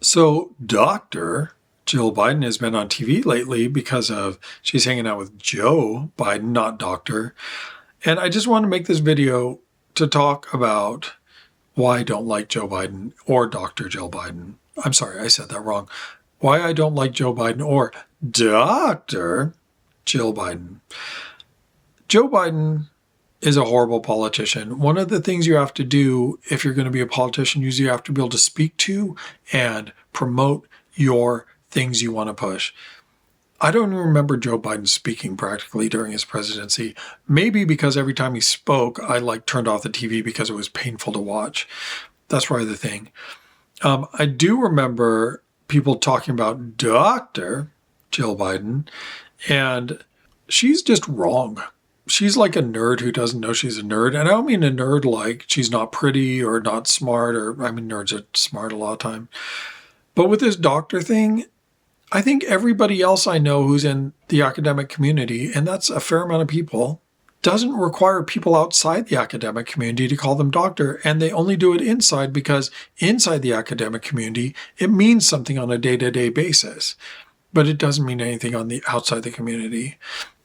So Dr. Jill Biden has been on TV lately because of she's hanging out with Joe Biden, not Doctor. And I just want to make this video to talk about why I don't like Joe Biden or Dr. Jill Biden. I'm sorry, I said that wrong. Why I don't like Joe Biden or Dr. Jill Biden. Joe Biden is a horrible politician. One of the things you have to do if you're going to be a politician is you have to be able to speak to and promote your things you want to push. I don't even remember Joe Biden speaking practically during his presidency. Maybe because every time he spoke, I turned off the TV because it was painful to watch. That's probably the thing. I do remember people talking about Dr. Jill Biden, and she's just wrong. She's like a nerd who doesn't know she's a nerd. And I don't mean a nerd like she's not pretty or not smart, or I mean, nerds are smart a lot of time. But with this doctor thing, I think everybody else I know who's in the academic community, and that's a fair amount of people, doesn't require people outside the academic community to call them doctor. And they only do it inside because inside the academic community, it means something on a day-to-day basis. But it doesn't mean anything on the outside the community.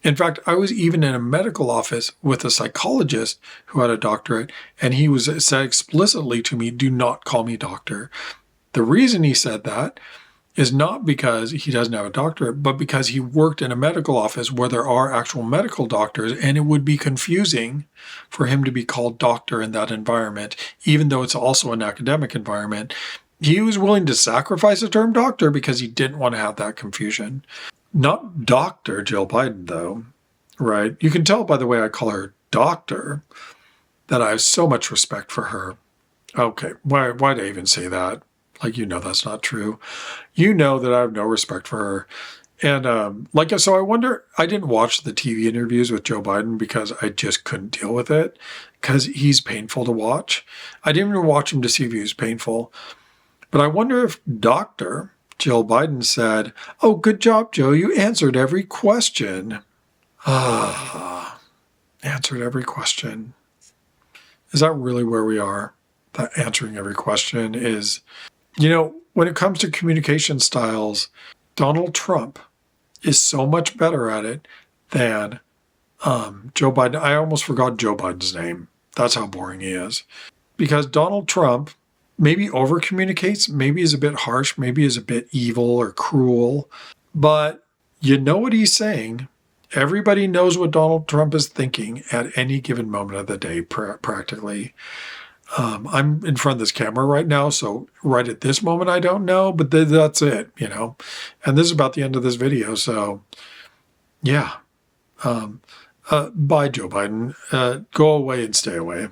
In fact, I was even in a medical office with a psychologist who had a doctorate, and he said explicitly to me, do not call me doctor. The reason he said that is not because he doesn't have a doctorate, but because he worked in a medical office where there are actual medical doctors, and it would be confusing for him to be called doctor in that environment, even though it's also an academic environment. He was willing to sacrifice the term doctor because he didn't want to have that confusion. Not Dr. Jill Biden, though, right? You can tell by the way I call her doctor that I have so much respect for her. Okay, why'd I even say that? That's not true. You know that I have no respect for her. And so I wonder, I didn't watch the TV interviews with Joe Biden because I just couldn't deal with it because he's painful to watch. I didn't even watch him to see if he was painful. But I wonder if Dr. Jill Biden said, "Oh, good job, Joe. You answered every question." Answered every question. Is that really where we are? That answering every question is, when it comes to communication styles, Donald Trump is so much better at it than Joe Biden. I almost forgot Joe Biden's name. That's how boring he is. Because Donald Trump maybe over-communicates, maybe is a bit harsh, maybe is a bit evil or cruel, but you know what he's saying. Everybody knows what Donald Trump is thinking at any given moment of the day, practically. I'm in front of this camera right now, so right at this moment I don't know, but that's it, And this is about the end of this video, so yeah. Bye, Joe Biden. Go away and stay away.